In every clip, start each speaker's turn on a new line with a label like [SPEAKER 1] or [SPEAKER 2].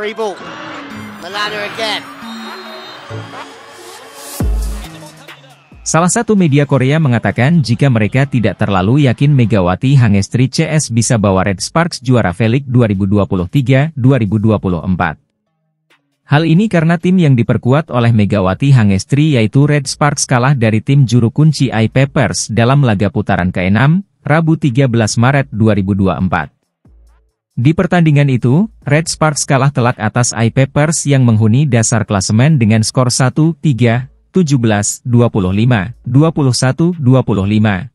[SPEAKER 1] Free ball. Milana again.
[SPEAKER 2] Salah satu media Korea mengatakan jika mereka tidak terlalu yakin Megawati Hangestri CS bisa bawa Red Sparks juara V-League 2023-2024. Hal ini karena tim yang diperkuat oleh Megawati Hangestri yaitu Red Sparks kalah dari tim juru kunci I Papers dalam laga putaran ke-6, Rabu 13 Maret 2024. Di pertandingan itu, Red Sparks kalah telak atas I Papers yang menghuni dasar klasemen dengan skor 1-3, 17-25, 21-25,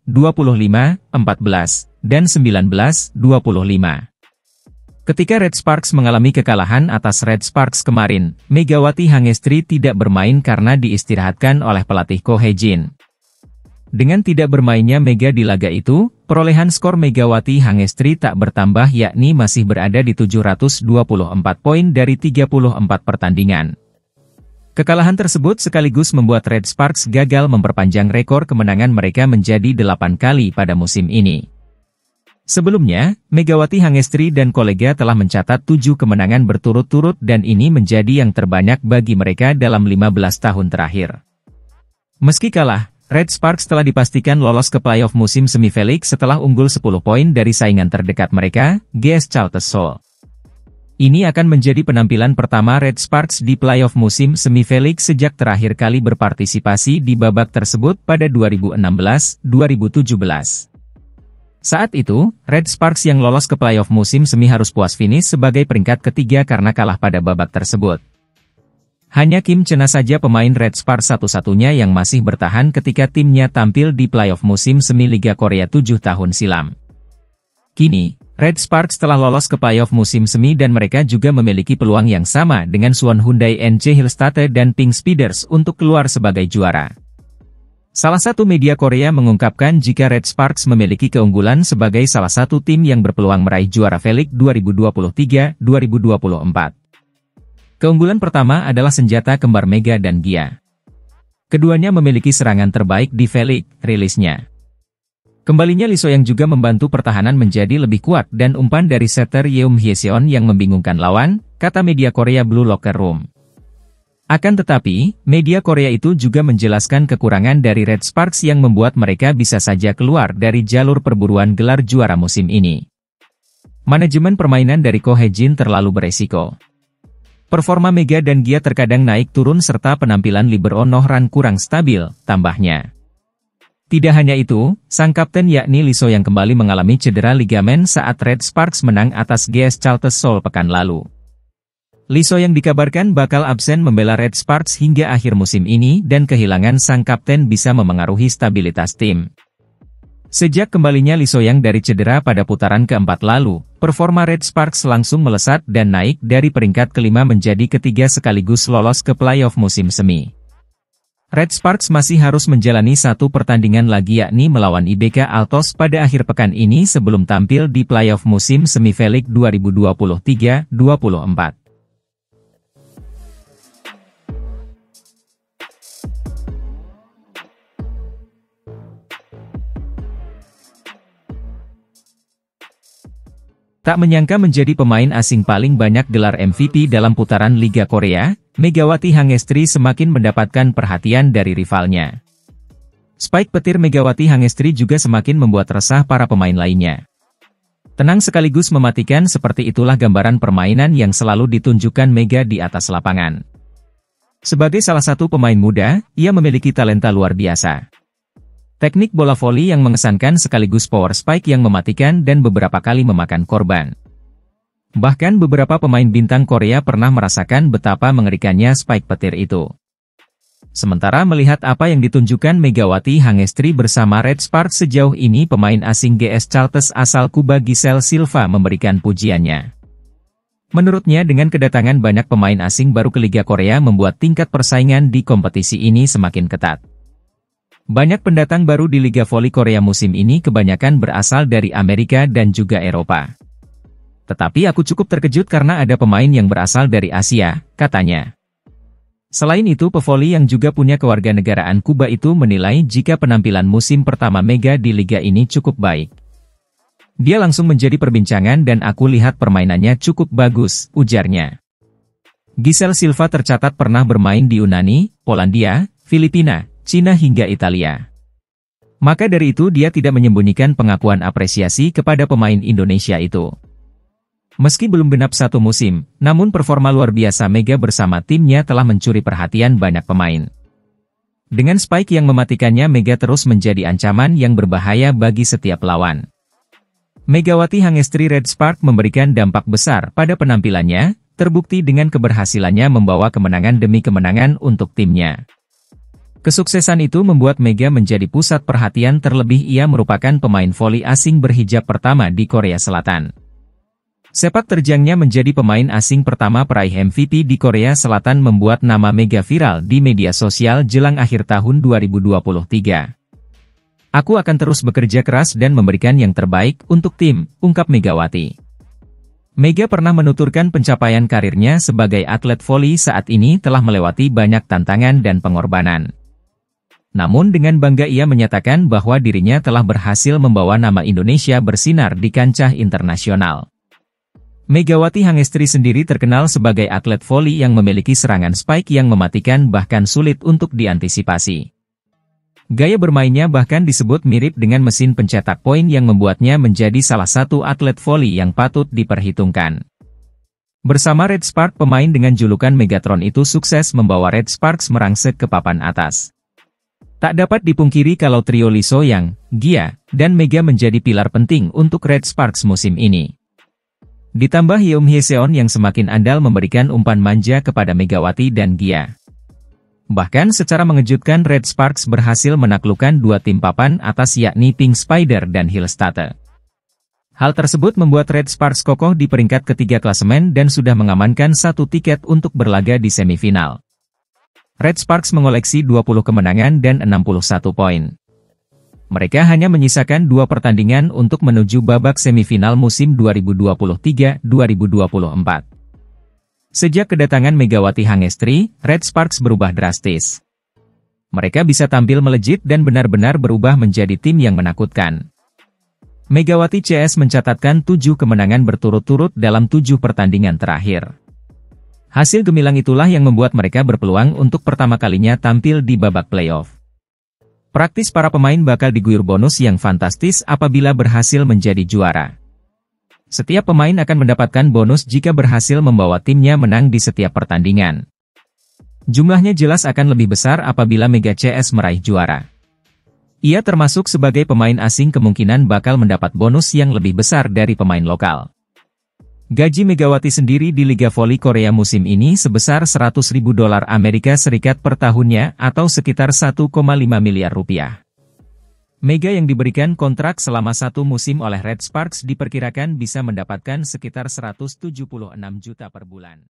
[SPEAKER 2] 25-14, dan 19-25. Ketika Red Sparks mengalami kekalahan atas Red Sparks kemarin, Megawati Hangestri tidak bermain karena diistirahatkan oleh pelatih Ko Hae-jin. Dengan tidak bermainnya Mega di laga itu, perolehan skor Megawati Hangestri tak bertambah yakni masih berada di 724 poin dari 34 pertandingan. Kekalahan tersebut sekaligus membuat Red Sparks gagal memperpanjang rekor kemenangan mereka menjadi 8 kali pada musim ini. Sebelumnya, Megawati Hangestri dan kolega telah mencatat 7 kemenangan berturut-turut dan ini menjadi yang terbanyak bagi mereka dalam 15 tahun terakhir. Meski kalah, Red Sparks telah dipastikan lolos ke playoff musim semi V-League setelah unggul 10 poin dari saingan terdekat mereka, GS Chalters Seoul. Ini akan menjadi penampilan pertama Red Sparks di playoff musim semi V-League sejak terakhir kali berpartisipasi di babak tersebut pada 2016-2017. Saat itu, Red Sparks yang lolos ke playoff musim semi harus puas finish sebagai peringkat ketiga karena kalah pada babak tersebut. Hanya Kim Chena saja pemain Red Sparks satu-satunya yang masih bertahan ketika timnya tampil di playoff musim semi Liga Korea 7 tahun silam. Kini, Red Sparks telah lolos ke playoff musim semi dan mereka juga memiliki peluang yang sama dengan Suwon Hyundai NC Hillstate dan Pink Speeders untuk keluar sebagai juara. Salah satu media Korea mengungkapkan jika Red Sparks memiliki keunggulan sebagai salah satu tim yang berpeluang meraih juara V-League 2023-2024. Keunggulan pertama adalah senjata kembar Mega dan Gia. Keduanya memiliki serangan terbaik di V-League, rilisnya. Kembalinya Lee So-young juga membantu pertahanan menjadi lebih kuat dan umpan dari setter Yeom Hye-seon yang membingungkan lawan, kata media Korea Blue Locker Room. Akan tetapi, media Korea itu juga menjelaskan kekurangan dari Red Sparks yang membuat mereka bisa saja keluar dari jalur perburuan gelar juara musim ini. Manajemen permainan dari Ko Hae-jin terlalu beresiko. Performa Mega dan Gia terkadang naik turun serta penampilan libero Noh Ran kurang stabil, tambahnya. Tidak hanya itu, sang kapten yakni Lee So-young kembali mengalami cedera ligamen saat Red Sparks menang atas GS Chalters Seoul pekan lalu. Lee So-young dikabarkan bakal absen membela Red Sparks hingga akhir musim ini dan kehilangan sang kapten bisa memengaruhi stabilitas tim. Sejak kembalinya Lee So-young dari cedera pada putaran keempat lalu, performa Red Sparks langsung melesat dan naik dari peringkat kelima menjadi ketiga sekaligus lolos ke playoff musim semi. Red Sparks masih harus menjalani satu pertandingan lagi yakni melawan IBK Altos pada akhir pekan ini sebelum tampil di playoff musim semi V-League 2023-2024. Tak menyangka menjadi pemain asing paling banyak gelar MVP dalam putaran Liga Korea, Megawati Hangestri semakin mendapatkan perhatian dari rivalnya. Spike petir Megawati Hangestri juga semakin membuat resah para pemain lainnya. Tenang sekaligus mematikan seperti itulah gambaran permainan yang selalu ditunjukkan Mega di atas lapangan. Sebagai salah satu pemain muda, ia memiliki talenta luar biasa. Teknik bola voli yang mengesankan sekaligus power spike yang mematikan dan beberapa kali memakan korban. Bahkan beberapa pemain bintang Korea pernah merasakan betapa mengerikannya spike petir itu. Sementara melihat apa yang ditunjukkan Megawati Hangestri bersama Red Sparks sejauh ini, pemain asing GS Chalters asal Kuba Giselle Silva memberikan pujiannya. Menurutnya dengan kedatangan banyak pemain asing baru ke Liga Korea membuat tingkat persaingan di kompetisi ini semakin ketat. Banyak pendatang baru di Liga Voli Korea musim ini kebanyakan berasal dari Amerika dan juga Eropa. Tetapi aku cukup terkejut karena ada pemain yang berasal dari Asia, katanya. Selain itu pevoli yang juga punya kewarganegaraan Kuba itu menilai jika penampilan musim pertama Mega di liga ini cukup baik. Dia langsung menjadi perbincangan dan aku lihat permainannya cukup bagus, ujarnya. Giselle Silva tercatat pernah bermain di Yunani, Polandia, Filipina, Cina hingga Italia. Maka dari itu dia tidak menyembunyikan pengakuan apresiasi kepada pemain Indonesia itu. Meski belum genap 1 musim, namun performa luar biasa Mega bersama timnya telah mencuri perhatian banyak pemain. Dengan spike yang mematikannya, Mega terus menjadi ancaman yang berbahaya bagi setiap lawan. Megawati Hangestri Red Spark memberikan dampak besar pada penampilannya, terbukti dengan keberhasilannya membawa kemenangan demi kemenangan untuk timnya. Kesuksesan itu membuat Mega menjadi pusat perhatian, terlebih ia merupakan pemain voli asing berhijab pertama di Korea Selatan. Sepak terjangnya menjadi pemain asing pertama peraih MVP di Korea Selatan membuat nama Mega viral di media sosial jelang akhir tahun 2023. Aku akan terus bekerja keras dan memberikan yang terbaik untuk tim, ungkap Megawati. Mega pernah menuturkan pencapaian karirnya sebagai atlet voli saat ini telah melewati banyak tantangan dan pengorbanan. Namun dengan bangga ia menyatakan bahwa dirinya telah berhasil membawa nama Indonesia bersinar di kancah internasional. Megawati Hangestri sendiri terkenal sebagai atlet voli yang memiliki serangan spike yang mematikan bahkan sulit untuk diantisipasi. Gaya bermainnya bahkan disebut mirip dengan mesin pencetak poin yang membuatnya menjadi salah satu atlet voli yang patut diperhitungkan. Bersama Red Spark, pemain dengan julukan Megatron itu sukses membawa Red Sparks merangsek ke papan atas. Tak dapat dipungkiri kalau trio Lee So-young, Gia, dan Mega menjadi pilar penting untuk Red Sparks musim ini. Ditambah Yeom Hye-seon yang semakin andal memberikan umpan manja kepada Megawati dan Gia. Bahkan secara mengejutkan Red Sparks berhasil menaklukkan 2 tim papan atas yakni Pink Spider dan Hillstate. Hal tersebut membuat Red Sparks kokoh di peringkat ketiga klasemen dan sudah mengamankan 1 tiket untuk berlaga di semifinal. Red Sparks mengoleksi 20 kemenangan dan 61 poin. Mereka hanya menyisakan 2 pertandingan untuk menuju babak semifinal musim 2023-2024. Sejak kedatangan Megawati Hangestri, Red Sparks berubah drastis. Mereka bisa tampil melejit dan benar-benar berubah menjadi tim yang menakutkan. Megawati CS mencatatkan 7 kemenangan berturut-turut dalam 7 pertandingan terakhir. Hasil gemilang itulah yang membuat mereka berpeluang untuk pertama kalinya tampil di babak playoff. Praktis para pemain bakal diguyur bonus yang fantastis apabila berhasil menjadi juara. Setiap pemain akan mendapatkan bonus jika berhasil membawa timnya menang di setiap pertandingan. Jumlahnya jelas akan lebih besar apabila Mega CS meraih juara. Ia termasuk sebagai pemain asing kemungkinan bakal mendapat bonus yang lebih besar dari pemain lokal. Gaji Megawati sendiri di Liga Voli Korea musim ini sebesar $100.000 Amerika Serikat per tahunnya atau sekitar 1,5 miliar rupiah. Mega yang diberikan kontrak selama 1 musim oleh Red Sparks diperkirakan bisa mendapatkan sekitar 176 juta per bulan.